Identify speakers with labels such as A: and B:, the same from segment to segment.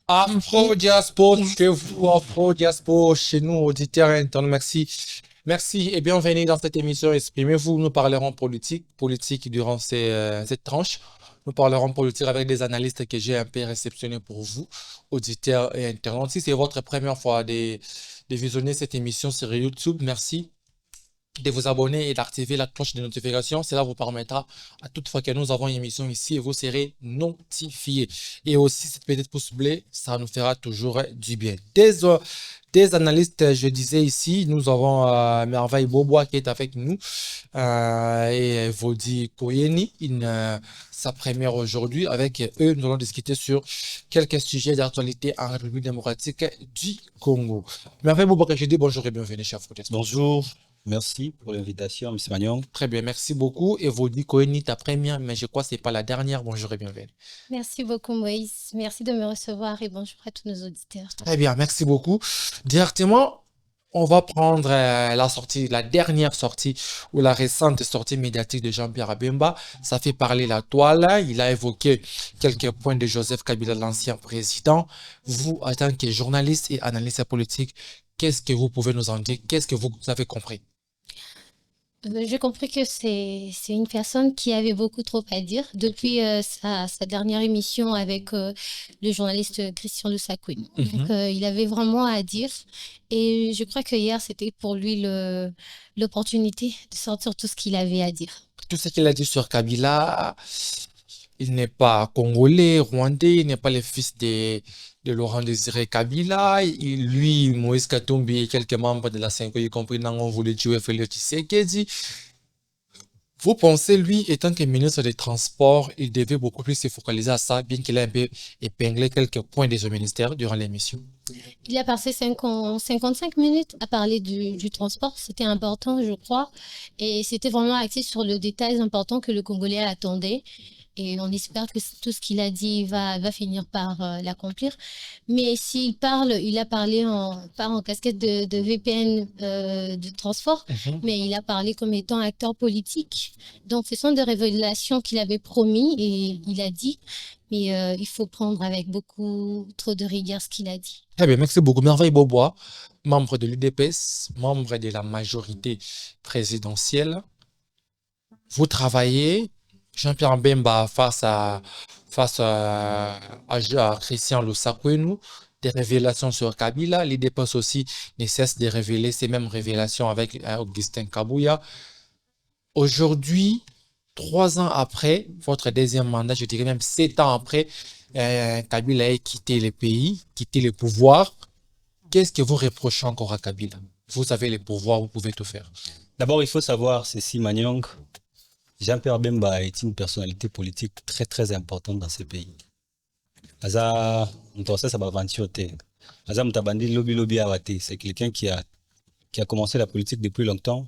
A: Afro Diaspora chez vous, Afro Diaspora chez nous, auditeurs internes, merci. Merci et bienvenue dans cette émission Exprimez-vous. Nous parlerons politique durant cette tranche. Nous parlerons politique avec des analystes que j'ai un peu réceptionnés pour vous, auditeurs et internautes. Si c'est votre première fois de visionner cette émission sur YouTube, merci de vous abonner et d'activer la cloche de notification. Cela vous permettra, à toute fois que nous avons une émission ici, vous serez notifié. Et aussi, cette petite pouce bleu, ça nous fera toujours du bien. Des analystes, je disais ici, nous avons Merveille Bobois qui est avec nous et Vodi Koyeni, sa première aujourd'hui. Avec eux, nous allons discuter sur quelques sujets d'actualité en République démocratique du Congo. Merveille Bobois, je dis bonjour et bienvenue, cher Foudet.
B: Bonjour. Merci pour l'invitation, M. Magnon.
A: Très bien, merci beaucoup. Et Vodi Koyeni, ta première, mais je crois que ce n'est pas la dernière. Bonjour et bienvenue.
C: Merci beaucoup, Moïse. Merci de me recevoir et bonjour à tous nos auditeurs.
A: Très bien, merci beaucoup. Directement, on va prendre la dernière sortie ou la récente sortie médiatique de Jean-Pierre Abemba. Ça fait parler la toile. Il a évoqué quelques points de Joseph Kabila, l'ancien président. Vous, en tant que journaliste et analyste politique, qu'est-ce que vous pouvez nous en dire? Qu'est-ce que vous avez compris?
C: J'ai compris que c'est une personne qui avait beaucoup trop à dire depuis sa dernière émission avec le journaliste Christian Lusakwin. Donc, il avait vraiment à dire. Et je crois que hier, c'était pour lui l'opportunité de sortir tout ce qu'il avait à dire.
A: Tout ce qu'il a dit sur Kabila, il n'est pas congolais, rwandais, il n'est pas le fils de Laurent Désiré Kabila. Lui, Moïse Katumbi et quelques membres de la Cinco, y compris Nangon, voulaient tuer Félix Tshisekedi. Vous pensez, lui, étant que ministre des Transports, il devait beaucoup plus se focaliser à ça, bien qu'il ait un peu épinglé quelques points de ce ministère durant l'émission?
C: Il a passé 55 minutes à parler du transport. C'était important, je crois. Et c'était vraiment axé sur le détail important que le Congolais attendait. Et on espère que tout ce qu'il a dit va finir par l'accomplir. Mais s'il parle, il a parlé pas en casquette de VPN de transport, mais il a parlé comme étant acteur politique. Donc, ce sont des révélations qu'il avait promis et il a dit. Mais il faut prendre avec beaucoup trop de rigueur ce qu'il a dit.
A: Très bien, merci beaucoup. Merveille Bobois, membre de l'UDPS, membre de la majorité présidentielle. Vous travaillez, Jean-Pierre Bemba face à Christian Lusakwenu, des révélations sur Kabila. L'UDPS aussi ne cesse de révéler ces mêmes révélations avec Augustin Kabouya. Aujourd'hui, 3 ans après votre deuxième mandat, je dirais même 7 ans après, Kabila a quitté le pays, quitté le pouvoir. Qu'est-ce que vous reprochez encore à Kabila? Vous avez le pouvoir, vous pouvez tout faire.
B: D'abord, il faut savoir, ceci, Manyong, Jean-Pierre Bemba est une personnalité politique très très importante dans ce pays. Aza, ça va aventure. Aza Mtabandi lobby awate. C'est quelqu'un qui a commencé la politique depuis longtemps.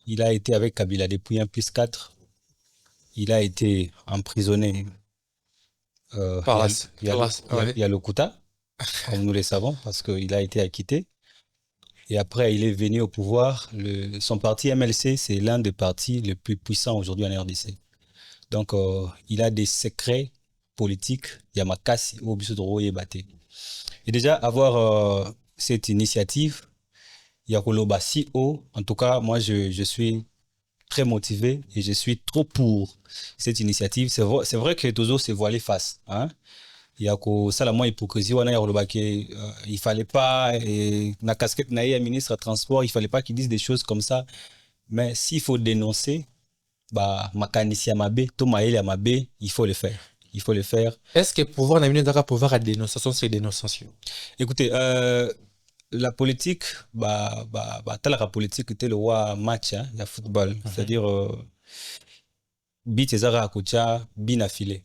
B: Il a été avec Kabila depuis 1+4. Il a été emprisonné. Il y a le Kouta, comme nous le savons, parce qu'il a été acquitté. Et après, il est venu au pouvoir. Son parti MLC, c'est l'un des partis les plus puissants aujourd'hui en RDC. Donc, il a des secrets politiques. Il y a Makassi, Obisodoro et Baté. Et déjà, avoir cette initiative, il y a Koloba si haut. En tout cas, moi, je suis très motivé et je suis trop pour cette initiative. C'est vrai que les Tozo se voilent face. Hein? Il y a ça la moins hypocrisie. Il fallait pas, na casquette naïe ministre de transport, il fallait pas qu'ils disent des choses comme ça. Mais s'il faut dénoncer, bah, Makanici Amabe, Tomaïli Amabe, il faut le faire. Il faut le faire.
A: Est-ce que pouvoir n'a pas pouvoir à dénonciation, c'est dénonciation?
B: Écoutez, la politique, la politique était le roi match, hein, le football. C'est-à-dire, bit ezara akocha, bin affilé.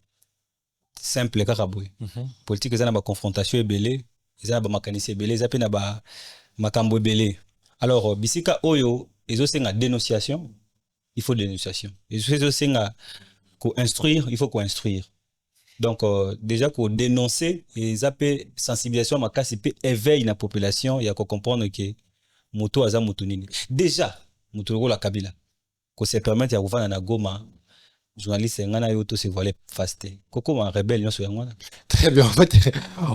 B: Simple kakaboy. Politique ezana ba confrontation ebele, ezana ba makanisi ebele, ezape na ba makambo ebele. Alors, bisika oyo, ezo senga dénonciation, il faut dénonciation. Ezo senga ko instruire, il faut ko instruire. Donc, déjà, pour dénoncer, les appels sensibilisation, ma casse, éveille la population, il y a qu'à comprendre que moto aza moto nini. Déjà, moto la Kabila, qu'on se permette de revoir dans la Goma, journaliste ngana yo to se voiler fasté. Koko un rebelle non sur ngana.
A: Très bien,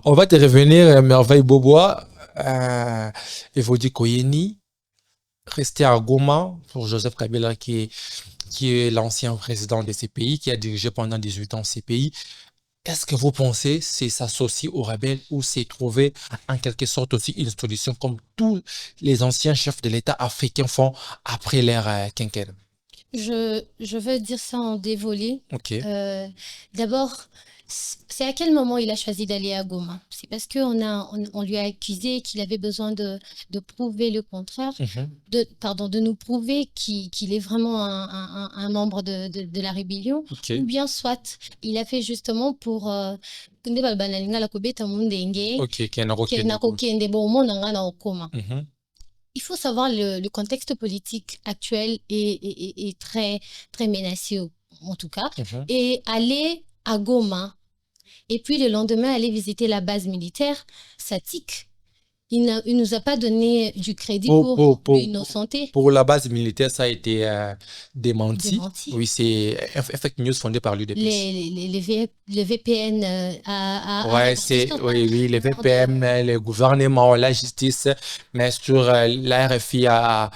A: on va te revenir, Merveille Bobois. Evodi Koyeni, resté à Goma pour Joseph Kabila qui est l'ancien président de ces pays, qui a dirigé pendant 18 ans ces pays. Est-ce que vous pensez que c'est s'associer aux rebelles ou c'est trouver en quelque sorte aussi une solution comme tous les anciens chefs de l'État africains font après l'ère quinquennat?
C: Je veux dire ça en dévolé.
A: Ok.
C: D'abord, c'est à quel moment il a choisi d'aller à Goma? C'est parce on lui a accusé qu'il avait besoin de prouver le contraire, de nous prouver qu'il est vraiment un membre de la rébellion,
A: Ok.
C: ou bien soit il a fait justement pour
A: Ok,
C: il faut savoir le contexte politique actuel est très, très menacé, en tout cas. Et aller à Goma, et puis le lendemain, aller visiter la base militaire, ça tique. Il ne nous a pas donné du crédit pour l'innocenté.
A: Pour la base militaire, ça a été démenti.
C: Démenti.
A: Oui, c'est un fake news fondé par l'UDPS.
C: Les VPN
A: Ouais, oui, les VPN, le gouvernement, la justice, mais sur la RFI a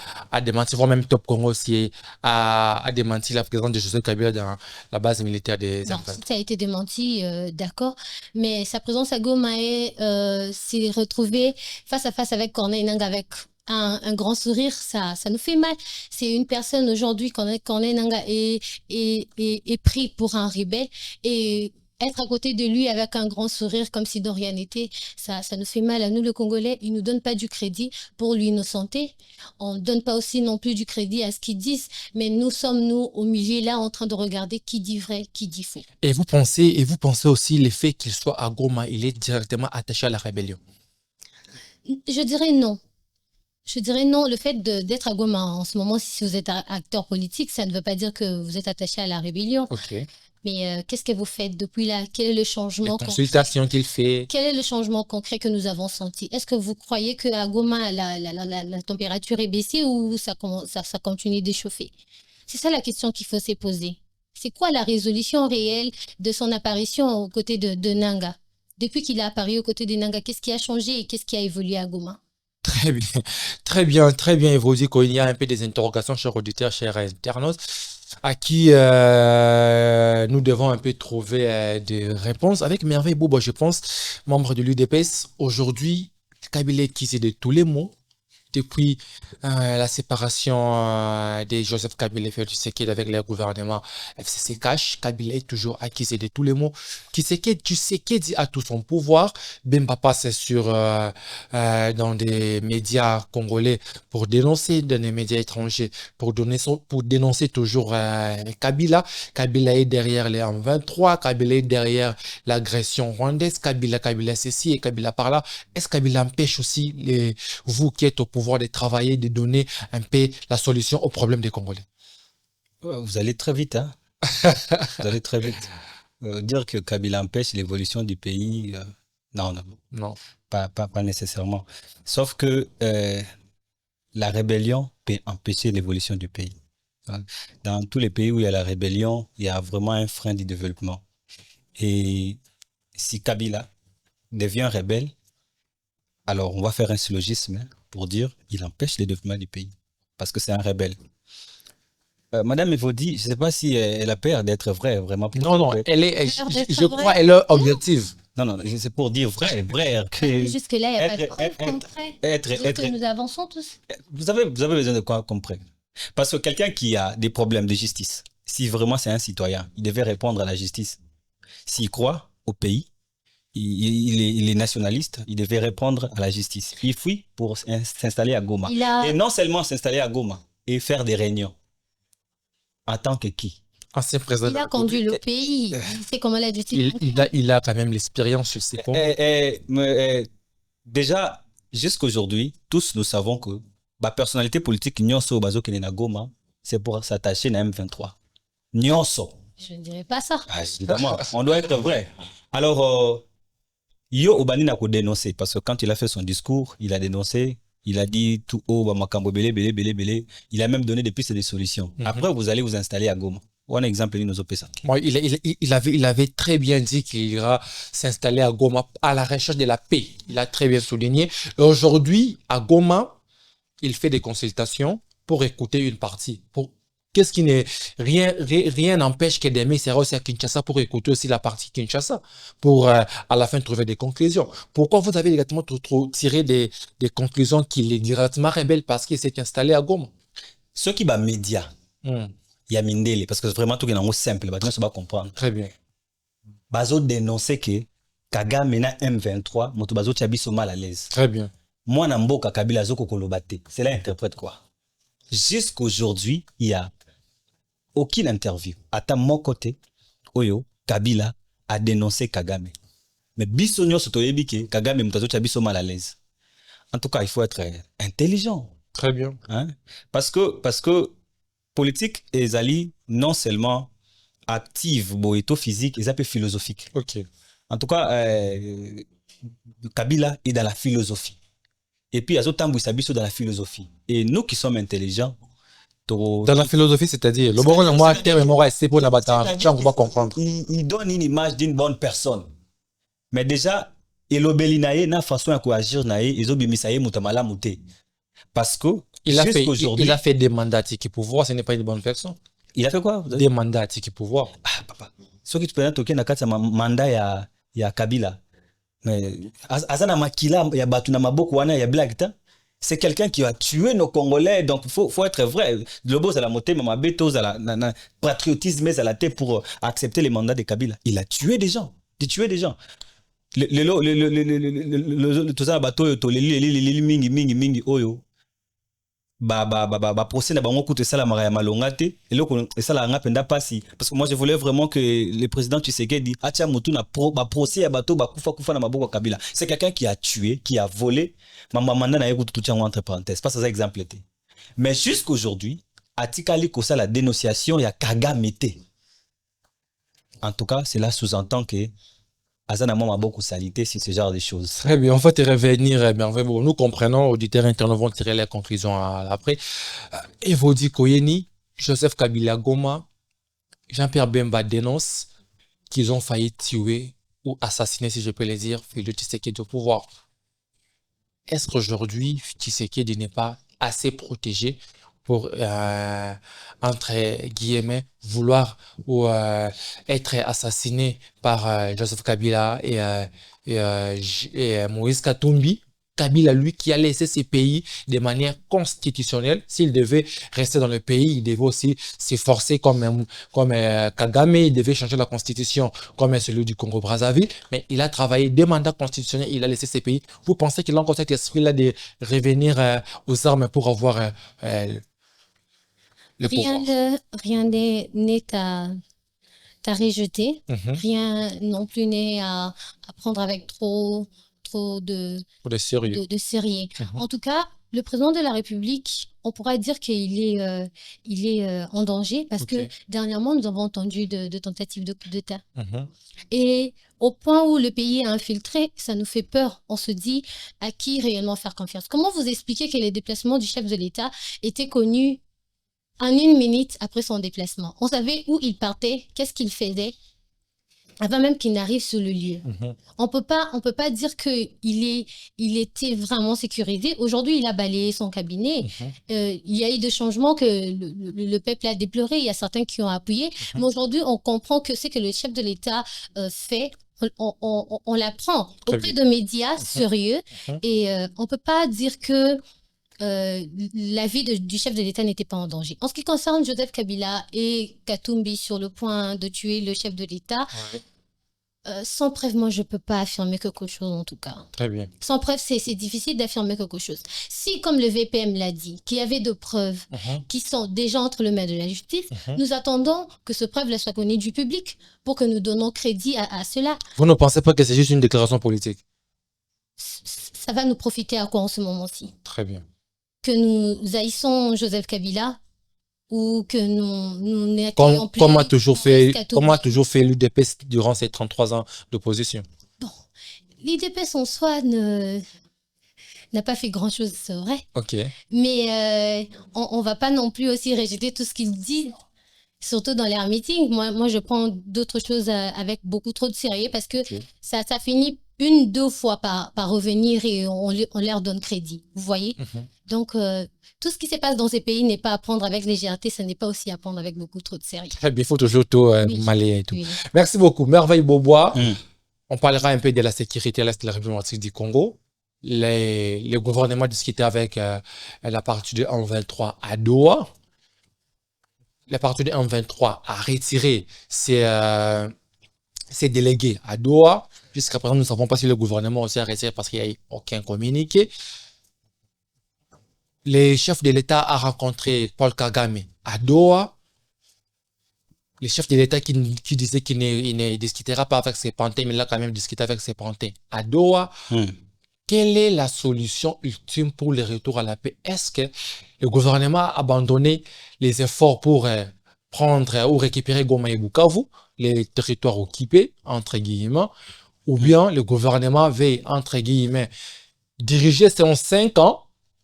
A: démenti, voire même Top Congo aussi a démenti la présence de Joseph Kabila dans la base militaire des
C: Non, ça a été démenti, d'accord, mais sa présence à Goma s'est retrouvée face à face avec Corneille Nangaa, avec un grand sourire, ça nous fait mal. C'est une personne aujourd'hui, Corneille Nangaa est pris pour un rebelle, et être à côté de lui avec un grand sourire comme si de rien n'était, ça nous fait mal à nous, le Congolais. Ils nous donnent pas du crédit pour l'innocenté. On ne donne pas aussi non plus du crédit à ce qu'ils disent, mais nous sommes, nous, au milieu, là, en train de regarder qui dit vrai, qui dit faux.
A: Et vous pensez aussi le fait qu'il soit à Goma, il est directement attaché à la rébellion?
C: Je dirais non. Je dirais non. Le fait d'être à Goma en ce moment, si vous êtes acteur politique, ça ne veut pas dire que vous êtes attaché à la rébellion.
A: Ok.
C: Mais qu'est-ce que vous faites depuis là? Quel est le changement?
A: Les consultations qu'il fait.
C: Quel est le changement concret que nous avons senti? Est-ce que vous croyez qu'à Goma, la température est baissée ou ça continue d'échauffer? C'est ça la question qu'il faut se poser. C'est quoi la résolution réelle de son apparition aux côtés de Nangaa? Depuis qu'il a apparu aux côtés de Nangaa, qu'est-ce qui a changé et qu'est-ce qui a évolué à Goma?
A: Très bien, très bien, très bien, Evodi. Il y a un peu des interrogations, chers auditeurs, chers internautes, à qui nous devons un peu trouver des réponses. Avec Merveille Bobo, je pense, membre de l'UDPS, aujourd'hui, Kabila est accusé de tous les mots. Depuis la séparation de Joseph Kabila et Félix Tshisekedi avec le gouvernement FCC Cash, Kabila est toujours accusé de tous les mots. Tshisekedi a tout son pouvoir. Bemba passe dans des médias congolais pour dénoncer, dans des médias étrangers pour dénoncer toujours Kabila. Kabila est derrière les M23, Kabila est derrière l'agression rwandaise, Kabila ceci et Kabila par là. Est-ce que Kabila empêche aussi vous qui êtes au pouvoir de travailler, de donner un peu la solution aux problèmes des Congolais?
B: Vous allez très vite, hein. Vous allez très vite. Dire que Kabila empêche l'évolution du pays, non, pas nécessairement. Sauf que la rébellion peut empêcher l'évolution du pays. Dans tous les pays où il y a la rébellion, il y a vraiment un frein du développement. Et si Kabila devient rebelle, alors on va faire un syllogisme pour dire qu'il empêche le développement du pays. Parce que c'est un rebelle. Madame Evodi, je ne sais pas si elle a peur d'être vraie, vraiment.
A: Non, je crois qu'elle est objective.
B: Non, c'est pour dire vrai.
C: Jusque-là, il n'y a pas de preuve concrète. Que nous avançons tous.
B: Vous avez besoin de quoi comprendre? Parce que quelqu'un qui a des problèmes de justice, si vraiment c'est un citoyen, il devait répondre à la justice. S'il croit au pays, il est nationaliste, il devait répondre à la justice. Il fuit pour s'installer à Goma. Et non seulement s'installer à Goma, et faire des réunions. En tant que qui?
A: Ancien président.
C: Il a conduit le pays. Il sait comment la justice.
A: Il a quand même l'expérience sur ces points.
B: Déjà, jusqu'aujourd'hui, tous nous savons que la personnalité politique Nyonso Bazo Kenena Goma, c'est pour s'attacher à M23. Nyonso.
C: Je ne dirais pas ça.
B: Évidemment, on doit être vrai. Alors, Yo Obani n'a qu'à dénoncer, parce que quand il a fait son discours, il a dénoncé, il a dit tout haut, makambo belé. Il a même donné des pistes de solutions. Après, vous allez vous installer à Goma. Un exemple, nous opé ça.
A: Moi, il avait très bien dit qu'il ira s'installer à Goma à la recherche de la paix. Il a très bien souligné. Et aujourd'hui, à Goma, il fait des consultations pour écouter une partie. Qu'est-ce qui n'est rien n'empêche que Demi sera aussi à Kinshasa pour écouter aussi la partie Kinshasa pour à la fin trouver des conclusions. Pourquoi vous avez directement tiré des conclusions qu'il est directement rebelle parce qu'il s'est installé à Goma?
B: Ce qui va média, il y a Mindele parce que vraiment tout est en simple, bah tu vas comprendre.
A: Très bien.
B: Bazo dénoncer que Kagame mena M23, moto bazo tiabiso mal à l'aise.
A: Très bien.
B: Moi Namboka Kabila zoko kolobate. Cela interprète quoi? Jusqu'aujourd'hui, il y a aucune interview. À mon côté, Oyo, Kabila a dénoncé Kagame. Mais Bissonio sotoyebi que Kagame mutazo tiabiso mal à l'aise. En tout cas, il faut être intelligent.
A: Très bien.
B: Hein? Parce que politique et ali non seulement active, boéto physique, ils appellent philosophique.
A: Ok.
B: En tout cas, Kabila est dans la philosophie. Et puis, il y a d'autres qui dans la philosophie. Et nous qui sommes intelligents,
A: dans la philosophie, c'est-à-dire, le bon moi, terme moi, c'est pour la bataille. On va comprendre.
B: Il donne une image d'une bonne personne. Mais déjà, il obélinaye na façon à agir naye, ils obimisaye mutamala muté. Parce que
A: il a fait des mandats qui pouvoir, ce n'est pas une bonne personne.
B: Il a fait quoi?
A: Des mandats qui pouvoir.
B: Ah papa. Ce qui te permet toquer na kati mandat ya Kabila. Mais azana makila ya batu na maboko wana ya blague ta. C'est quelqu'un qui a tué nos Congolais, donc faut être vrai. Le beau à la montée, ma bétos à la patriotisme à la tête pour accepter les mandats de Kabila. Il a tué des gens. Il a tué des gens. Tout ça bateau to les mingi oyo. Procès na bango coûte ça la maria malongate et ça la nga penda pasi parce que moi je voulais vraiment que le président Tshisekedi atia mutu na procès ya bateau kufa na maboko Kabila. C'est quelqu'un qui a tué, qui a volé manda na yekutu tout entre parenthèses pas ça exemple était. Mais jusqu'aujourd'hui atikali ko ça la dénonciation ya Kagame té. En tout cas, cela sous-entend que Azana m'a beaucoup salité sur ce genre de choses.
A: Très bien, on va te revenir, mais bon, nous comprenons, auditeurs internes vont tirer les conclusions après. Et vous dites Koyeni, Joseph Kabila Goma, Jean-Pierre Bemba dénonce qu'ils ont failli tuer ou assassiner, si je peux le dire, Félix Tshisekedi au pouvoir. Est-ce qu'aujourd'hui, Tshisekedi n'est pas assez protégé pour, entre guillemets, vouloir ou être assassiné par Joseph Kabila et Moïse Katumbi? Kabila, lui, qui a laissé ses pays de manière constitutionnelle. S'il devait rester dans le pays, il devait aussi s'efforcer comme Kagame, il devait changer la constitution comme celui du Congo-Brazzaville. Mais il a travaillé des mandats constitutionnels, il a laissé ses pays. Vous pensez qu'il a encore cet esprit-là de revenir aux armes pour avoir le pouvoir?
C: Rien n'est à rejeter. Rien non plus n'est à prendre avec trop de sérieux. En tout cas, le président de la République, on pourra dire qu'il est en danger parce que dernièrement, nous avons entendu de tentatives de coup d'État. Et au point où le pays est infiltré, ça nous fait peur. On se dit à qui réellement faire confiance. Comment vous expliquer que les déplacements du chef de l'État étaient connus en une minute après son déplacement? On savait où il partait, qu'est-ce qu'il faisait, avant même qu'il n'arrive sur le lieu. On peut pas dire il était vraiment sécurisé. Aujourd'hui, il a balayé son cabinet. Il y a eu des changements que le peuple a déploré. Il y a certains qui ont appuyé. Mais aujourd'hui, on comprend que ce que le chef de l'État fait, on l'apprend auprès de médias sérieux. Et on peut pas dire que la vie du chef de l'État n'était pas en danger. En ce qui concerne Joseph Kabila et Katumbi sur le point de tuer le chef de l'État, sans preuve, moi, je peux pas affirmer quelque chose en tout cas.
A: Très bien.
C: Sans preuve, c'est difficile d'affirmer quelque chose. Si, comme le VPM l'a dit, qu'il y avait de preuves qui sont déjà entre les mains de la justice, nous attendons que ce preuve-là soit connue du public pour que nous donnons crédit à cela.
A: Vous ne pensez pas que c'est juste une déclaration politique?
C: Ça va nous profiter à quoi en ce moment-ci?
A: Très bien.
C: Que nous haïssons Joseph Kabila ou que nous
A: n'accueillons plus... Comme a toujours fait l'UDPS durant ces 33 ans d'opposition.
C: Bon, l'UDPS en soi n'a pas fait grand-chose, c'est vrai.
A: Ok.
C: Mais on va pas non plus aussi rejeter tout ce qu'il dit. surtout dans les meetings. Moi, je prends d'autres choses avec beaucoup trop de sérieux parce que ça finit une, deux fois par revenir et on leur donne crédit. Vous voyez? Donc, tout ce qui se passe dans ces pays n'est pas à prendre avec légèreté, ce n'est pas aussi à prendre avec beaucoup trop de sérieux.
A: Très bien, il faut toujours tout malayer et tout.
C: Oui.
A: Merci beaucoup. Merveille Bobois. On parlera un peu de la sécurité à l'Est de la République du Congo. Le gouvernement discutait avec la partie de 1-23 à Doha. La partie de 1-23 a retiré ses délégués à Doha. Jusqu'à présent, nous ne savons pas si le gouvernement aussi a retiré parce qu'il n'y a eu aucun communiqué. Le chef de l'État a rencontré Paul Kagame à Doha. Le chef de l'État qui disait qu'il ne discutera pas avec ses pantins, mais il a quand même discuté avec ses pantins à Doha. Quelle est la solution ultime pour le retour à la paix? Est-ce que le gouvernement a abandonné les efforts pour prendre ou récupérer Goma et Bukavu, les territoires occupés, entre guillemets, ou bien le gouvernement veut, entre guillemets, diriger ces 5 ans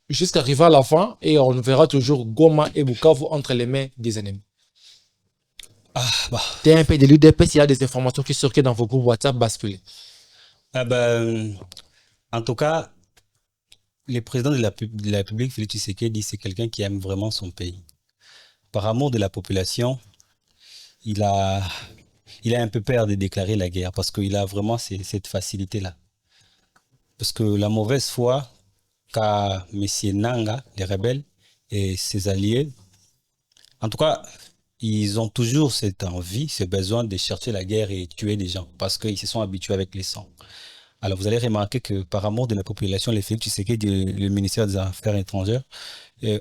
A: jusqu'à arriver à la fin et on verra toujours Goma et Bukavu entre les mains des ennemis? TMP de l'UDP, s'il y a des informations qui circulent dans vos groupes WhatsApp, basculez.
B: En tout cas, le président de la République, Félix Tshisekedi, c'est quelqu'un qui aime vraiment son pays. Par amour de la population, il a un peu peur de déclarer la guerre parce qu'il a vraiment cette facilité-là. Parce que la mauvaise foi qu'a M. Nanga, les rebelles, et ses alliés, en tout cas, ils ont toujours cette envie, ce besoin de chercher la guerre et tuer des gens parce qu'ils se sont habitués avec les sangs. Alors, vous allez remarquer que par amour de la population, les Félix Tshisekedi, le ministère des Affaires étrangères,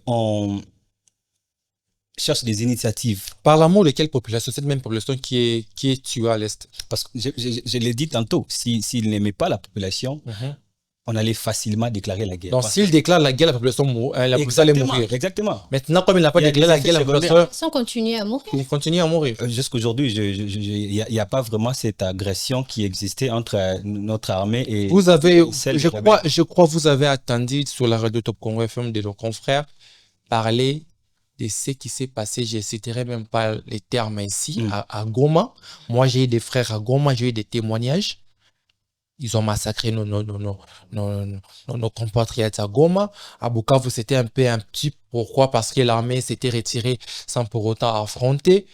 B: on cherche des initiatives.
A: Par l'amour de quelle population? Cette même population qui est tuée à l'Est.
B: Parce que je l'ai dit tantôt, s'il n'aimait pas la population, on allait facilement déclarer la guerre.
A: Donc, s'il déclare la guerre, la population allait mourir.
B: Exactement.
A: Maintenant, comme il n'a pas déclaré la guerre, la population
C: continue à mourir.
A: Il continue à mourir.
B: Jusqu'aujourd'hui, il n'y a pas vraiment cette agression qui existait entre notre armée et
A: vous avez,
B: celle
A: je crois vous avez attendu sur la radio Top Congo FM de nos confrères parler de ce qui s'est passé. Je ne citerai même pas les termes ici, à Goma. Moi, j'ai eu des frères à Goma, j'ai eu des témoignages. Ils ont massacré nos compatriotes à Goma. À Bukavu, c'était un petit. Pourquoi? Parce que l'armée s'était retirée sans pour autant affronter.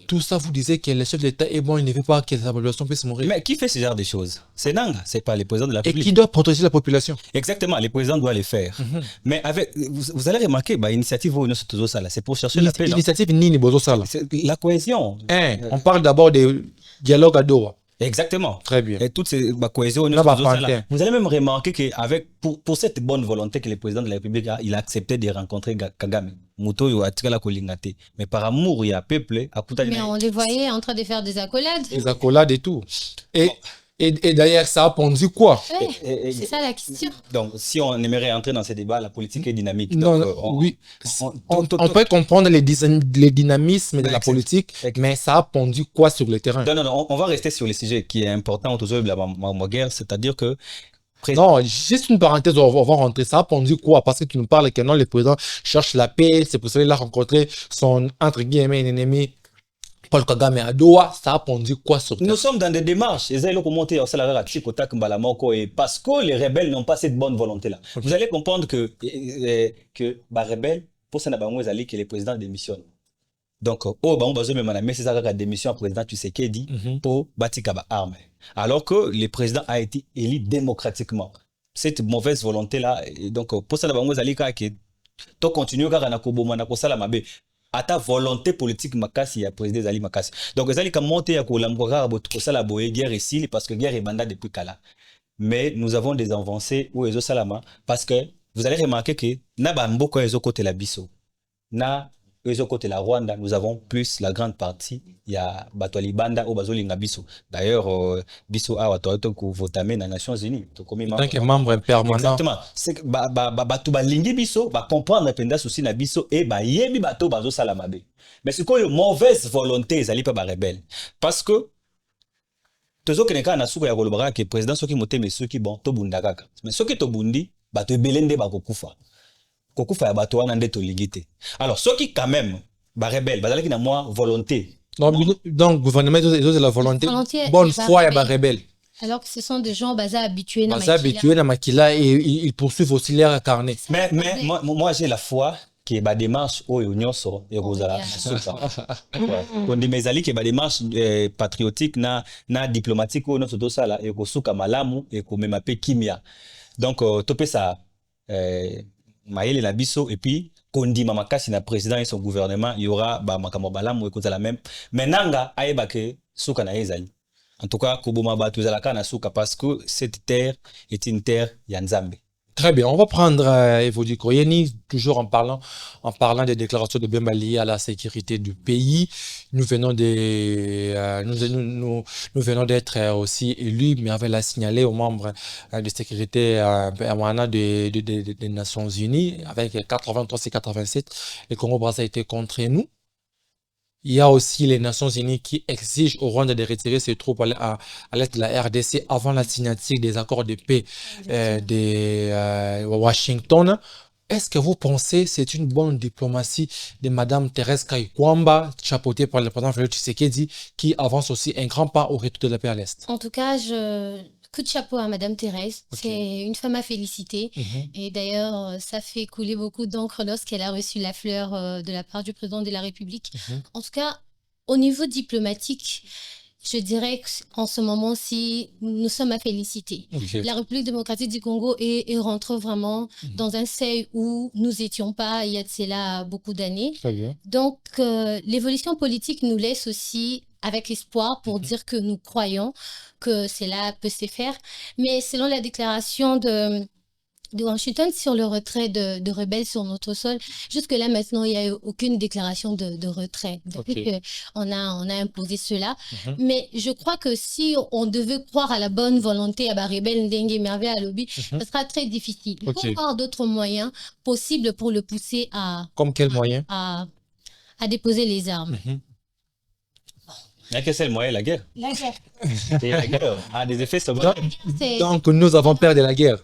A: Tout ça, vous disiez que le chef de l'État est bon, il ne veut pas que la population puisse mourir.
B: Mais qui fait ce genre de choses? C'est Nanga, c'est pas le président de la République.
A: Et qui doit protéger la population?
B: Exactement, le président doit le faire. Mais vous allez remarquer, l'initiative c'est pour chercher la paix.
A: L'initiative Nini Bozosala.
B: La cohésion.
A: On parle d'abord de dialogue à Doha.
B: Exactement.
A: Très bien.
B: Et toute cette cohésion. Vous allez même remarquer que pour cette bonne volonté que le président de la République a, il a accepté de rencontrer Kagame. Mais par amour, il y a peuple.
C: Mais on les voyait en train de faire des accolades.
A: Des accolades et tout. Et d'ailleurs, ça a pondu quoi?
C: C'est ça la question.
B: Donc, si on aimerait entrer dans ce débat, la politique est dynamique.
A: Non,
B: donc,
A: oui. On peut comprendre les dynamismes de la politique, mais ça a pondu quoi sur le terrain?
B: Non, on va rester sur le sujet qui est important autour de la guerre, c'est-à-dire que...
A: Non, juste une parenthèse, on va rentrer. Ça a pondu quoi? Parce que tu nous parles que non, le président cherche la paix, c'est pour ça qu'il a rencontré son, entre guillemets, ennemi, Paul Kagame à Doha. Ça a pondu quoi sur terre?
B: Nous sommes dans des démarches. Et parce que les rebelles n'ont pas cette bonne volonté-là. Vous allez comprendre que les rebelles, pour ça, que les présidents démissionnent. Donc, c'est ça la démission au président Tshisekedi pour bâtir armes. Alors que le président a été élu démocratiquement. Cette mauvaise volonté-là, donc, pour ça, que tu continues à ta volonté politique makasi ya président Zali makasi. Donc ezali ka monter ya ko lamboka boto sala boye guerre ici parce que guerre est mandat depuis kala. Mais nous avons des avancées où ezo salama parce que vous allez remarquer que na ba mboko ezo côté la biso. Na ezo côté la Rwanda, nous avons plus la grande partie ya bato libanda ou bazolinga biso. D'ailleurs biso a watoto ko votamer na Nations Unies to comme
A: tant que membre permanent.
B: Exactement. C'est bato balingi biso ba comprendre penda souci na biso et ba yebi bato bazo sala mabe. Mais c'est quoi mauvaise volonté ezali pa ba rebelle parce que tozo keneka na suko ya kolobaka que président soki moteme soki bon to bunda kaka. Mais soki to bundi bato belende ba kokufa. Kokufa ya bato wana nde to ligité. Alors soki quand même bah rebelle, bah qui n'a moi volonté.
A: Donc, gouvernement de la volonté,
C: Volonté
A: bonne
C: et
A: foi, il y a
C: rebelle.
A: rebelle.
C: Alors que ce sont des gens basés habitués dans
A: Baza habitué dans Makila et ils poursuivent aussi leur carnet.
B: Mais moi j'ai la foi que ba démarche oyo nyonso ekozala
C: yeah.
B: suka. Kon di mezali que ba démarche patriotique na diplomatique oyo nyonso tosala ekosuka malamu ekomema pe kimia. Donc topé ça mayele na biso et puis kondima makasi na président et son gouvernement il y aura ba makambo balamu ekozala même. Mais nanga ayeba ke suka na ezali. En tout cas, Koboma Batu Zalaka na suka parce que cette terre est une terre Yanzambe.
A: Très bien, on va prendre Evodi Koyeni, toujours en parlant des déclarations de Bemba liées à la sécurité du pays. Nous venons d'être aussi élus, mais on avait la signaler aux membres de sécurité des Nations Unies avec 83 et 87. Le Congo-Brazza a été contre nous. Il y a aussi les Nations Unies qui exigent au Rwanda de retirer ses troupes à l'est de la RDC avant la signature des accords de paix de Washington. Est-ce que vous pensez que c'est une bonne diplomatie de Madame Thérèse Kayikwamba, chapeautée par le président Félix Tshisekedi, qui avance aussi un grand pas au retour de la paix à l'est?
C: En tout cas, coup de chapeau à Madame Thérèse.
A: Ok.
C: C'est une femme à féliciter.
A: Mhm.
C: Et d'ailleurs, ça fait couler beaucoup d'encre lorsqu'elle a reçu la fleur de la part du président de la République.
A: Mhm.
C: En tout cas, au niveau diplomatique, je dirais qu'en ce moment-ci, nous sommes à féliciter.
A: Ok.
C: La République démocratique du Congo est rentrée vraiment dans un seuil où nous n'étions pas il y a de cela beaucoup d'années.
A: Très bien.
C: Donc, l'évolution politique nous laisse aussi avec espoir pour dire que nous croyons que cela peut se faire. Mais selon la déclaration de Washington sur le retrait de rebelles sur notre sol, jusque-là maintenant, il n'y a eu aucune déclaration de retrait depuis qu'on a imposé cela. Mais je crois que si on devait croire à la bonne volonté à rebelle Ndengue Merveille à lobby, ce sera très difficile. Il faut avoir d'autres moyens possibles pour le pousser
A: Comme quel moyen?
C: à déposer les armes.
B: Il n'y a qu'un seul moyen, la guerre.
C: La guerre.
B: Et la guerre a des effets secondaires.
A: Donc, nous avons peur de la guerre.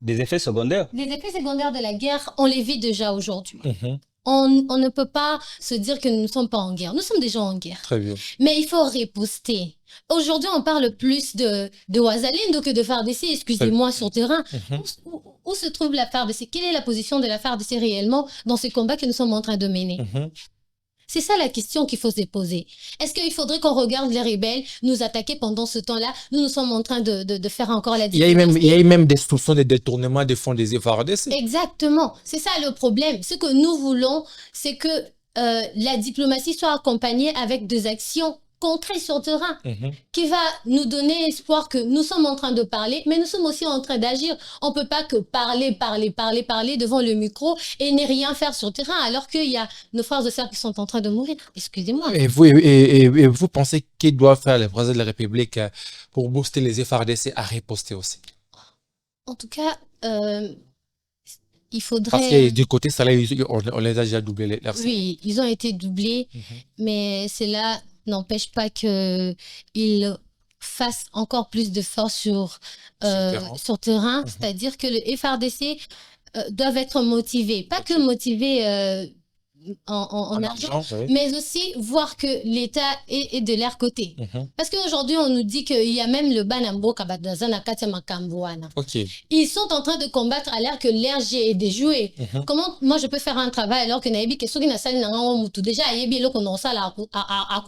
B: Des effets secondaires.
C: Les effets secondaires de la guerre, on les vit déjà aujourd'hui. On ne peut pas se dire que nous ne sommes pas en guerre. Nous sommes déjà en guerre.
A: Très bien.
C: Mais il faut riposter. Aujourd'hui, on parle plus de Ouazalendo que de FARDC, excusez-moi, sur terrain. Où se trouve la FARDC? Quelle est la position de la FARDC réellement dans ce combat que nous sommes en train de mener? C'est ça la question qu'il faut se poser. Est-ce qu'il faudrait qu'on regarde les rebelles nous attaquer pendant ce temps-là? Nous sommes en train de faire encore la
A: différence. Il y a même des soupçons de détournement des fonds des FARDC.
C: Exactement. C'est ça le problème. Ce que nous voulons, c'est que la diplomatie soit accompagnée avec des actions concrètes sur terrain qui va nous donner espoir que nous sommes en train de parler, mais nous sommes aussi en train d'agir. On ne peut pas que parler devant le micro et ne rien faire sur terrain alors qu'il y a nos frères et sœurs qui sont en train de mourir. Excusez-moi.
A: Et vous pensez qu'il doit faire le président de la République pour booster les FARDC à riposter aussi?
C: En tout cas, il faudrait...
A: Parce que du côté salaire, on les a déjà doublés.
C: Oui, ils ont été doublés, mais cela n'empêche pas qu'ils fassent encore plus de force sur terrain. C'est-à-dire que les FARDC doivent être motivés. Pas que motivés en argent, mais aussi voir que l'État est de leur côté. Parce qu'aujourd'hui, on nous dit qu'il y a même le Banambo Kabadazana Katima Kambouana. Ils sont en train de combattre alors que l'RG est déjoué. Comment moi je peux faire un travail alors que Naïbi que Sogi Nassali Nangamutu déjà Ayebi le qu'on à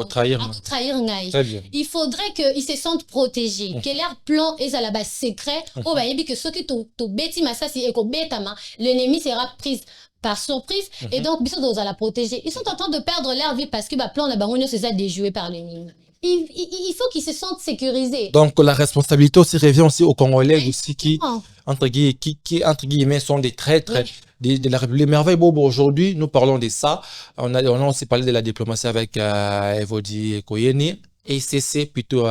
C: trahir Ngaï. Il faudrait qu'ils se sentent protégés, que leur plan est à la base secret. Oh bah Ayebi que Sogi to beti masasi et ko betama, l'ennemi sera pris par surprise et donc Bissot doit la protéger. Ils sont en train de perdre leur vie parce que bah plan la baronne c'est ça déjoué par l'ennemi. Il faut qu'ils se sentent sécurisés.
A: Donc la responsabilité aussi revient aussi aux Congolais aussi qui entre guillemets sont des traîtres de la République. Merveille Bobo, aujourd'hui nous parlons de ça. On a aussi parlé de la diplomatie avec Evodi Koyeni. ECC plutôt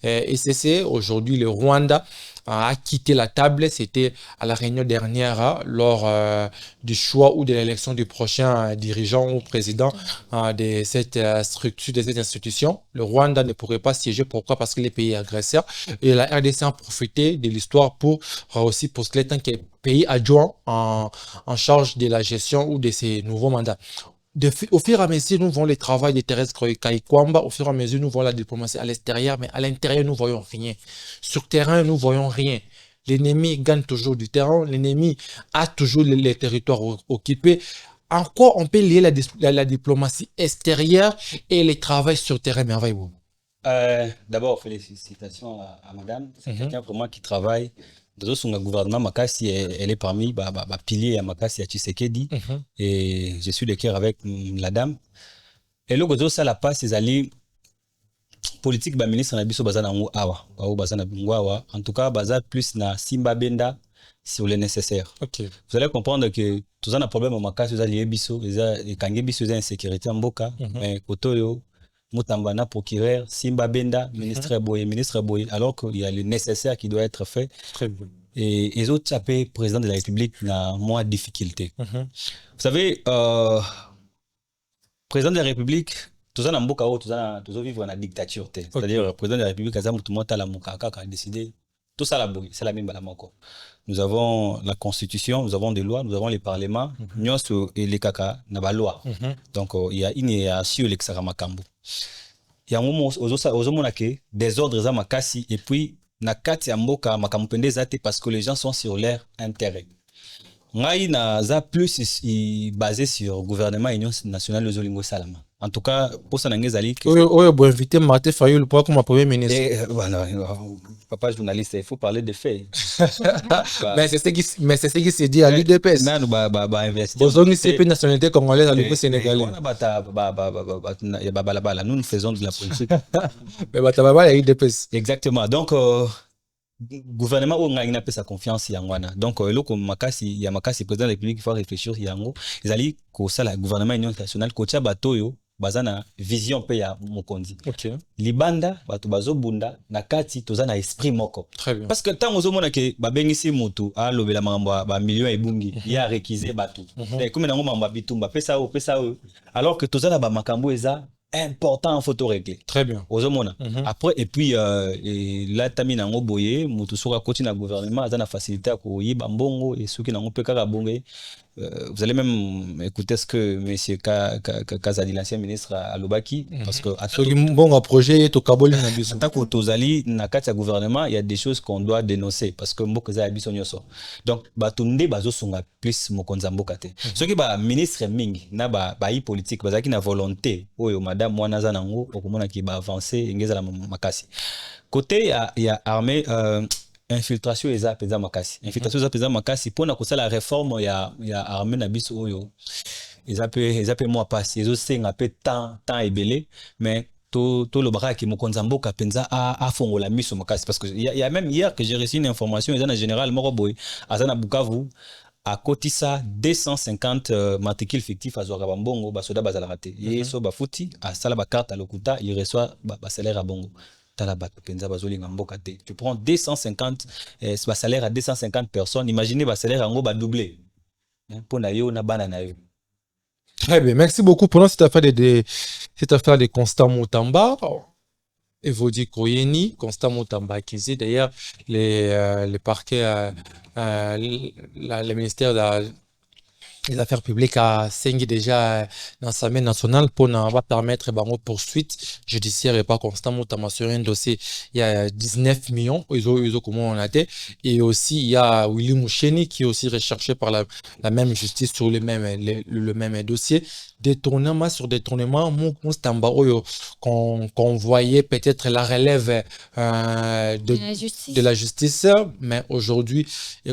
A: ECC. Aujourd'hui le Rwanda a quitté la table. C'était à la réunion dernière lors du choix ou de l'élection du prochain dirigeant ou président de cette structure, de cette institution. Le Rwanda ne pourrait pas siéger. Pourquoi? Parce que les pays agresseurs et la RDC a profité de l'histoire pour aussi postuler tant que pays adjoint en charge de la gestion ou de ces nouveaux mandats. au fur et à mesure, nous voyons le travail de Thérèse Kaikwamba, au fur et à mesure, nous voyons la diplomatie à l'extérieur, mais à l'intérieur, nous voyons rien. Sur terrain, nous voyons rien. L'ennemi gagne toujours du terrain, l'ennemi a toujours les territoires occupés. En quoi on peut lier la diplomatie extérieure et le travail sur terrain, merveilleux?
B: D'abord, félicitations à madame. C'est quelqu'un pour moi qui travaille dans son gouvernement. Makassi, elle est parmi les piliers à Makassi à Tshisekedi. Et je suis de cœur avec la dame. Et là, ça la passe, c'est aller politique, ministre Nabiso Bazana Awa. En tout cas, Bazar plus na Simba Benda sur le nécessaire.
A: Okay.
B: Vous allez comprendre que tout ça, un problème à Makassi, vous allez biso, et quand biso, vous avez insécurité en Boka, mais Kotoyo. Moutambana, procureur, Simba Benda, ministre Boye, alors qu'il y a le nécessaire qui doit être fait.
A: Très bien.
B: Et les autres chapeaux, président de la République, n'a moins de difficultés. Vous savez, président de la République, tout ça, tout ça vivre dans la dictature. C'est-à-dire, président de la République, tout le monde a décidé, tout ça, c'est la même balamoko. Nous avons la Constitution, nous avons des lois, nous avons les parlements, nous avons les kaka, nous avons la loi. Donc, il y a une hiérarchie au Lexaramakambo. Il y a un moment où des ordres à Makassi et puis nakati ya mboka makambo pende zate parce que les gens sont sur leur intérêt. Ngai na za plus basé sur gouvernement Union nationale de Zolingo Salama. En tout cas, pour ça n'engage que
A: oui, bon invité Martin Fayulu pour comme premier ministre.
B: Voilà, papa journaliste, il faut parler de faits.
A: Mais c'est ce qui s'est dit à l'UDPS.
B: Non, investir.
A: Bozongi CP nationalité congolaise à l'UDPS sénégalais.
B: Nous faisons de la politique.
A: Mais batababa ya l'UDPS.
B: Exactement. Donc gouvernement où on a sa confiance yangwana. Donc là comme Makassi président de la République il faut réfléchir yango. Ils allaient que ça la gouvernement union nationale kocha batoyo bazana vision pe ya mokonzi.
A: OK.
B: Libanda bato bazobunda na kati toza na esprit moko.
A: Très bien.
B: Parce que tant ozomona ke babengisi mutu a lobela makambo ba millions ebungi ya réquiser bato. Et comme nango mamba bitumba pesa o alors que toza na ba makambo eza important en photo réglé.
A: Très bien.
B: Après et puis là tamina ngo boye mutu soka koti na gouvernement azana facilité à ko yiba mbongo et ceux qui n'ont pas kaka bongé. Vous allez même écouter ce que monsieur Kazadi l'ancien ministre à Lobaki parce que
A: à bon projet to kaboli na biso.
B: Tant que tozali na kati ya gouvernement il y a des choses qu'on doit dénoncer parce que mboka za biso nyoso. Donc batunde bazo songa plus mokonza mboka te. Ce qui ba ministre mingi na ba politique bazaki na volonté oyo madame mwana za nango okomona ki ba avancer ngeza la makasi. Côté il y a armée infiltration eza peza makasi. Infiltration eza peza makasi pour na kosa la réforme ya armée na biso oyo. Eza pe moi passer ezo senga pe temps ebelé mais to le bras qui mokonza mboka penza a fongola miso makasi parce que il y a même hier que j'ai reçu une information eza na général Moroboy azana Bukavu à Kotissa 250 matricules fictifs à Zouara Bambongo basoda bazala raté. Et so bafuti à sala ba carte à Lokuta il reçoit ba salaire à Bongo. Tu prends 250 salaire à 250 personnes, imaginez le salaire en gros doublé. Pour nayo na banana yo.
A: Très bien, merci beaucoup pour cette affaire de Constant Moutamba. Et vous dites Koyeni, Constant Moutamba accusé. D'ailleurs, les parquets, le ministère des Affaires publiques a signé déjà dans sa main nationale pour ne permettre une poursuite judiciaire et pas constamment sur un dossier. Il y a 19 millions, ils ont comment on a été. Et aussi, il y a Willy Moucheni qui est aussi recherché par la même justice sur le même dossier. Détournement sur détournement, Moustamba, qu'on voyait peut-être la relève de la justice, mais aujourd'hui,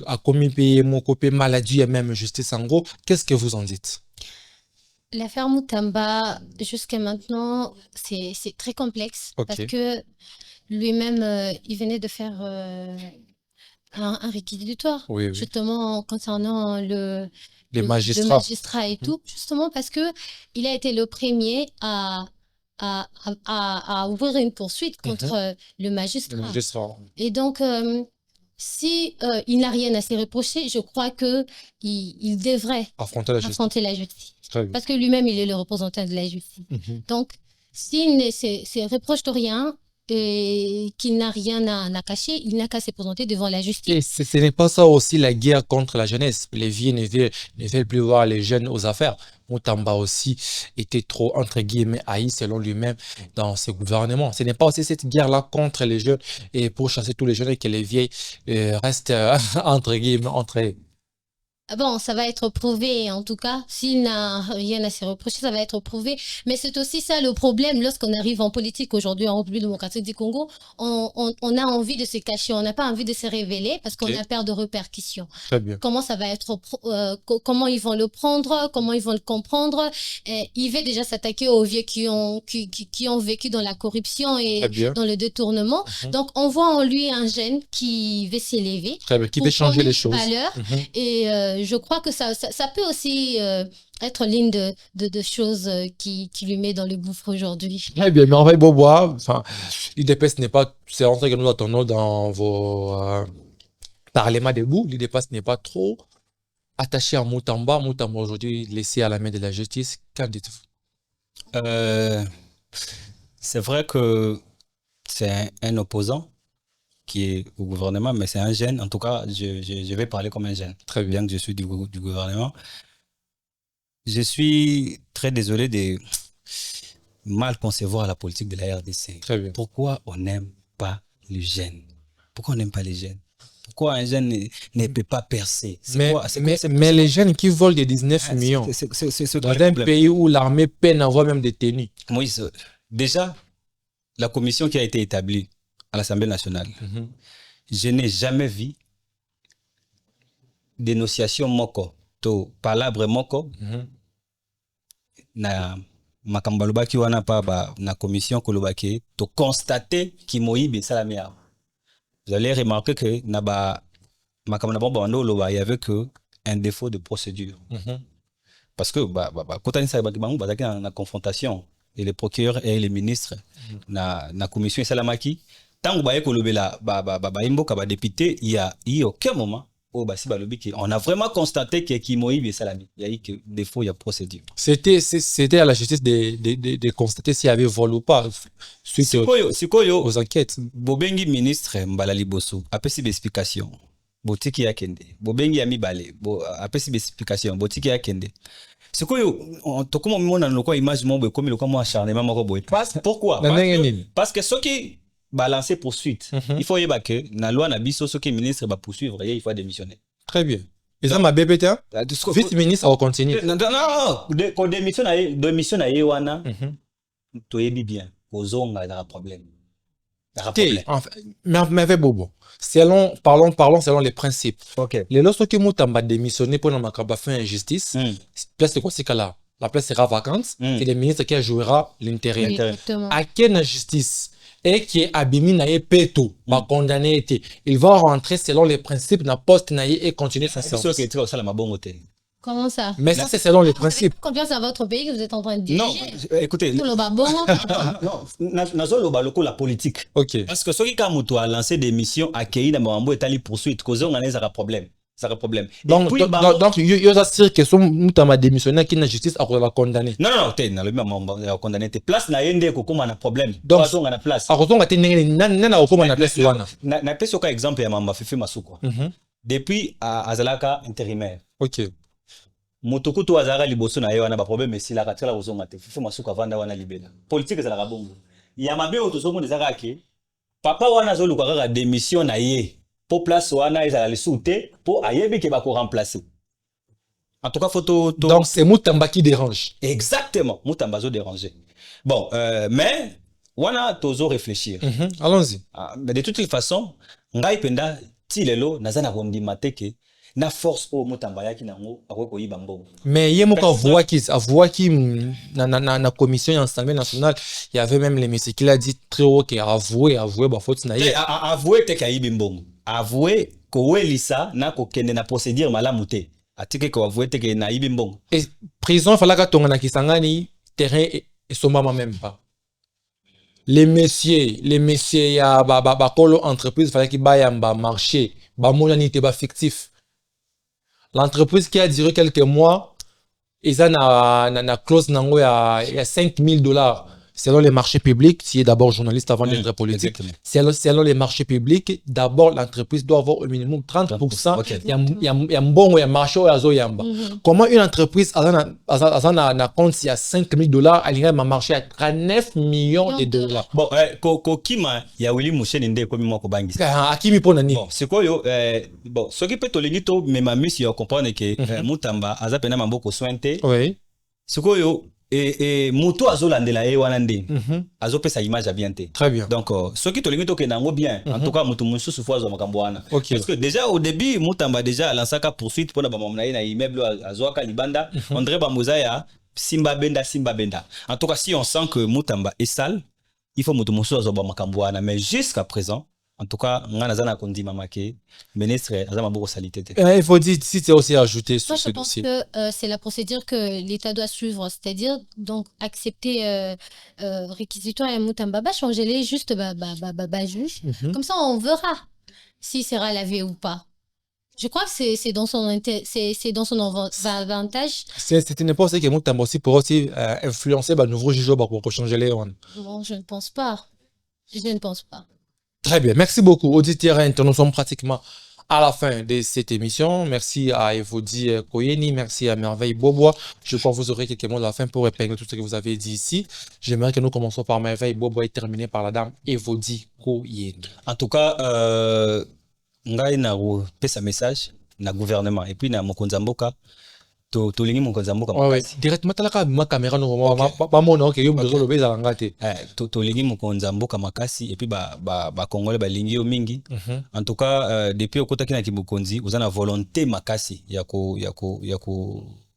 A: à commis payer mon copé maladie et même justice en gros. Qu'est-ce que vous en dites?
C: L'affaire Moutamba, jusqu'à maintenant, c'est très complexe parce que lui-même, il venait de faire un réquisitoire, justement concernant les magistrats et tout, justement parce que il a été le premier à ouvrir une poursuite contre le magistrat. Et donc, si il n'a rien à se reprocher, je crois que il devrait affronter la justice. Parce que lui-même, il est le représentant de la justice. Donc, s'il ne se reproche de rien et qu'il n'a rien à cacher, il n'a qu'à se présenter devant la justice.
A: Et ce n'est pas ça aussi la guerre contre la jeunesse. Les vieux ne veulent plus voir les jeunes aux affaires. Moutamba aussi était trop, entre guillemets, haï selon lui-même dans ce gouvernement. Ce n'est pas aussi cette guerre-là contre les jeunes et pour chasser tous les jeunes et que les vieilles restent, entre guillemets, entre eux.
C: Ah bon, ça va être prouvé, en tout cas. S'il n'a rien à se reprocher, ça va être prouvé. Mais c'est aussi ça le problème lorsqu'on arrive en politique aujourd'hui en République démocratique du Congo. On a envie de se cacher, on n'a pas envie de se révéler parce qu'on
A: Ok.
C: a peur de répercussions.
A: Très bien.
C: Comment ça va être, comment ils vont le prendre, comment ils vont le comprendre. Il va déjà s'attaquer aux vieux qui ont vécu dans la corruption
A: Très
C: et
A: bien.
C: dans le détournement.
A: Mhm.
C: Donc, on voit en lui un jeune qui veut s'élever
A: Très bien. Qui
C: pour
A: veut changer
C: prendre
A: les
C: des
A: choses.
C: valeurs.
A: Mhm.
C: Et je crois que ça peut aussi être l'une de choses qui lui met dans le gouffre aujourd'hui.
A: Très bien, mais en fait, Bobois, enfin, l'IDPS n'est pas, c'est rentré que nous attendons dans vos parlements debout. L'IDPS n'est pas trop attaché à Moutamba. Moutamba aujourd'hui laissé à la main de la justice. Qu'en dites-vous?
B: C'est vrai que c'est un opposant qui est au gouvernement, mais c'est un jeune. En tout cas, je vais parler comme un jeune,
A: Très bien.
B: bien que je suis du gouvernement. Je suis très désolé de mal concevoir la politique de la RDC.
A: Très bien.
B: Pourquoi on n'aime pas les jeunes? Pourquoi on n'aime pas les jeunes? Pourquoi un jeune ne peut pas percer?
A: Mais les jeunes qui volent des 19 millions
B: C'est
A: dans un pays où l'armée peine à avoir même des tenues.
B: Moïse, déjà, la commission qui a été établie à l'Assemblée nationale, je n'ai jamais vu dénonciation moko, to palabre moko, na makambo alobaki wana pa na commission kolobaki to constater ki moyibi salami ya. Vous allez remarquer que na ba makambo na bando loba il y avait que un défaut de procédure. Parce que kotani sa ba bango bazaki na confrontation et les procureurs et les ministres na commission salamaki tant que kolobela imboka ba député il y a aucun moment où on a vraiment constaté que Kimoïbe et Salami, il y a eu que défaut, il y a procédure.
A: C'était à la justice de constater s'il y avait vol ou pas suite aux enquêtes.
B: Bobengi ministre Mbala Liboso a fait explication. Botiki ya kende. Bobengi ya mibale. A fait explication. Botiki ya kende. C'est quoi on to comment on a le image mon comme le comment acharnement moko boy. Pourquoi? Parce que ceux qui balancer poursuite. Il faut y avoir que la loi n'a biso ce que le ministre va poursuivre il faut démissionner.
A: Très bien. Et ça m'a BPT vice-ministre va continuer.
B: Non, quand démission na yewana to yebi bien kozonga na problème.
A: Mais bobo. Parlons selon les principes.
B: OK.
A: Les lorsque que Moutamba démissionné pour makaba faire injustice, place de quoi c'est là? La place sera vacante, c'est le ministre qui jouera l'intérieur.
C: Exactement.
A: À quelle injustice? Et qui est abîmé naïe péto, pas condamné été. Il va rentrer selon les principes de la poste naïe et continuer sa service.
C: Comment ça?
A: Mais ça, c'est selon les principes.
C: Confiance à votre pays que vous êtes en train de diriger.
B: Non, écoutez.
C: Non,
B: la politique.
A: Ok.
B: Parce que ceux qui ont lancé des missions à Kéi, dans Mambo et Tali poursuite, cause on a un problème. Ça a problème.
A: Donc, il y a sûr que son Moutamba démissionnaire qui n'a justice à la condamner.
B: Non, t'es dans le même condamné. T'es place na yende ko comme un problème.
A: Donc,
B: on a place.
A: À raison, nana au comment on a place wana.
B: Na pèse aucun exemple ya Mamba Fifi Masuko. Depuis à Azalaka intérimaire.
A: Ok.
B: Motoko to Azara liboso na yo na ba problème mais si la katela ozonga te Fifi Masuko vanda wana libela. Politique za la bongo. Ya mabe otosomo dezaka ke papa wana zo luka démission na ye. Pour place wana ils allaient souter pour ayebi ke ba ko remplacer. En tout cas photo
A: donc c'est Moutamba qui dérange.
B: Exactement, Moutamba zo déranger. Bon mais wana tozo réfléchir.
A: Allons-y.
B: Mais de toutes les façons, ngai penda tilelo nazana kondima teke na force au Moutamba yaki nango akoko yiba mbongo.
A: Mais il y a voix qui na commission Assemblée nationale, il y avait même les messieurs qui l'a dit très haut qui a avoué bah faute na ye.
B: Avoué te ka yibi mbongo. Avoué ko welisa na ko kende na procédure malamu te. Atike ko avoué te ke na yibi mbongo.
A: Et prison falaka tonga na kisangani terrain et somama même pas. Les messieurs y a ba kolo entreprise fallait qu'il baille en bas marché, ba monanité ba fictif. L'entreprise qui a duré quelques mois, ils ont na close nango ya $5,000. selon les marchés publics, tu es d'abord journaliste avant d'être politique. Selon les marchés publics, d'abord, l'entreprise doit avoir au minimum 30%.
B: Ok.
A: Il y a un bon marché ou il y a un bas. Comment une entreprise a compte s'il y a $5,000, elle y a un marché à 39 millions de dollars.
B: Bon, kokima ya Willy Mouchen nde komi moko bangisa.
A: Akimi pona ni.
B: Bon, c'est quoi yo bon, ce qui peut te lengi to mema misi yo comprendre que Mutamba aza pena mamboko sointe.
A: Oui.
B: Ce quoi yo mutu azolandela ye wana nde. Azopesa image ya bien te.
A: Très bien.
B: Donc ce qui te lengi to ke nango bien, en tout cas mutu mususu fo azo makambo wana.
A: Okay.
B: Parce que déjà au début Mutamba déjà lansaka poursuite pona ba mamna na immeuble azoaka libanda, on dirait ba mozaya Simba Benda. En tout cas, si on sent que Mutamba est sale, il faut mutumoso azoba makambwana. Mais jusqu'à présent, en tout cas, ngana kondi mamake, ministre azama boko salité.
A: Il faut dire si c'est aussi ajouté sur
C: Moi,
A: ce
C: je pense
A: dossier.
C: que c'est la procédure que l'État doit suivre, c'est-à-dire donc accepter réquisitoire et Mutamba, changer-les juste juge. Comme ça, on verra si sera lavé ou pas. Je crois que c'est dans son avantage.
A: C'est une époque que Mutamba aussi pour aussi influencer le nouveau juge pour changer les on.
C: Bon, je ne pense pas. Je ne pense pas.
A: Très bien. Merci beaucoup. Auditeurs, nous sommes pratiquement à la fin de cette émission. Merci à Evodi Koyeni. Merci à Merveille Bobois. Je crois que vous aurez quelques mots de la fin pour épingler tout ce que vous avez dit ici. J'aimerais que nous commençons par Merveille Bobois et terminer par la dame Evodi Koyeni.
B: En tout cas, ngai na pesa message na gouvernement et puis na mokonza mboka to lingi mokonza mboka
A: makasi. Directement talaka ma caméra no ba mona OK yo bezo lo beza ngate.
B: To lingi mokonza mboka makasi et puis ba congolais ba lingi yo mingi. En tout cas depuis okota kina kibukonzi uzana volonté makasi ya ko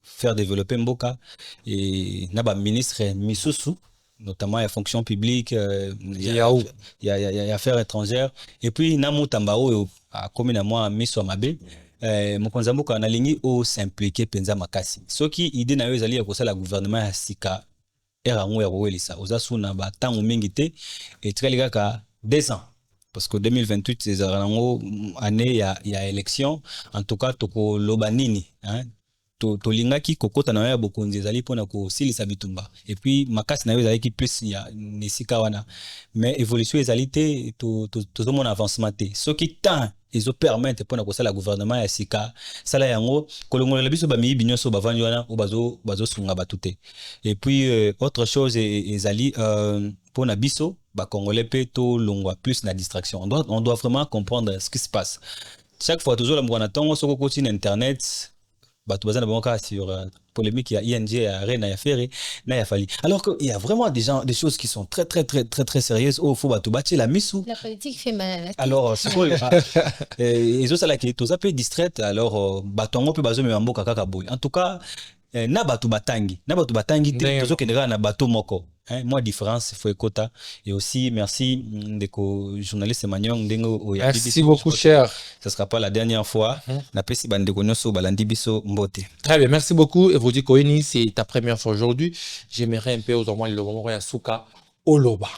B: faire développer mboka et na ba ministre misusu notamment la fonction publique, il y a affaires étrangères et puis na Mutamba oyo a commune à moi miso mabe mokonza mboka na lingi o s'impliquer penza makasi soki idée na yo ezali ya kosala gouvernement ya sika erango ya kowelisa ozasuna ba tango mingi te et très kaka 2 ans parce que 2028 c'est rango année ya élection en tout cas toko lobanini hein to lingaki kokota na ya bokonzi ezali pona ko silisa bitumba et puis makasi na yo ezali ki plus ya nesika wana mais évolution ezali te to mon avancement te soki tant ils permettent pona ko sala gouvernement ya sika sala yango kolongola biso ba miyibi nyonso bavandi wana o bazo sunga batute et puis autre chose ezali pona biso ba congolais pe to longwa plus na distraction on doit vraiment comprendre ce qui se passe chaque fois toujours la mwana tongo soko continue internet bato bazana banka sur polémique il y a ING il y a Rena il y a Ferré na ya Fali alors que il y a vraiment des choses qui sont très sérieuses au faut bato bâtir la misu
C: la politique fait mal à la tête.
B: alors c'est quoi ils ont ça là qui est un peu distraite alors bato ngo pe bazo me mboka kaka boy en tout cas na bato batangi tozo kendera na bato moko hein moi différence faut écouter et aussi merci ndeko journaliste Emmanuel Ndengo ya BBC.
A: Merci beaucoup cher.
B: Ça sera pas la dernière fois na pesi bandeko nyonso balandi biso mbote.
A: Très bien, merci beaucoup Evodi Koyeni, c'est ta première fois aujourd'hui. J'aimerais un peu aux moins le moment ya Suka Oloba.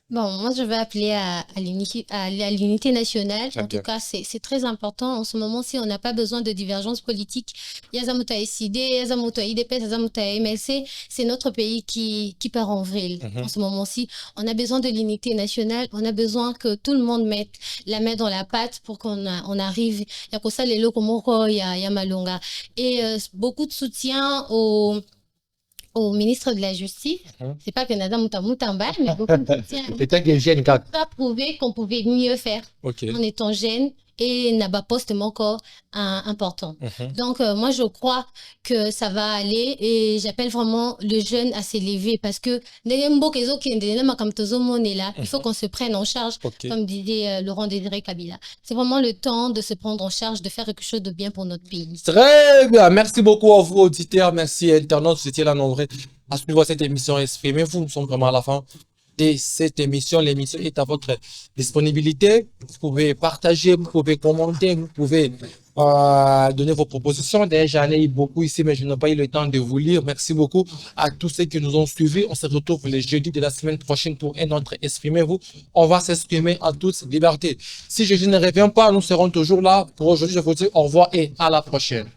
C: Bon, moi, je vais appeler à l'unité nationale.
A: Très
C: en
A: bien.
C: tout cas, c'est très important. En ce moment, si on n'a pas besoin de divergence politique, Yazamuta SID, Yazamuta IDP, Yazamuta MLC, c'est notre pays qui part en vrille. En ce moment-ci, on a besoin de l'unité nationale. On a besoin que tout le monde mette la main dans la pâte pour qu'on arrive. Il y a que ça, les locaux, il y a Malonga. Et beaucoup de soutien au ministre de la Justice. C'est pas Canada Mutamba, mais beaucoup de soutien.
A: Peut-être que j'ai une carte.
C: On a prouvé qu'on pouvait mieux faire
A: OK.
C: en étant jeune et n'a pas poste encore important. Donc, moi, je crois que ça va aller et j'appelle vraiment le jeune à s'élever parce que il faut qu'on se prenne en charge,
A: OK.
C: comme disait Laurent Désiré Kabila. C'est vraiment le temps de se prendre en charge, de faire quelque chose de bien pour notre pays.
A: Très bien. Merci beaucoup à vous, auditeurs. Merci, internautes. Vous étiez là nombreux à suivre cette émission. Exprimez-vous. Nous sommes vraiment à la fin de cette émission. L'émission est à votre disponibilité. Vous pouvez partager, vous pouvez commenter, vous pouvez donner vos propositions. D'ailleurs, j'en ai eu beaucoup ici, mais je n'ai pas eu le temps de vous lire. Merci beaucoup à tous ceux qui nous ont suivis. On se retrouve le jeudi de la semaine prochaine pour un autre Exprimez-vous. On va s'exprimer en toute liberté. Si je ne reviens pas, nous serons toujours là. Pour aujourd'hui, je vous dis au revoir et à la prochaine.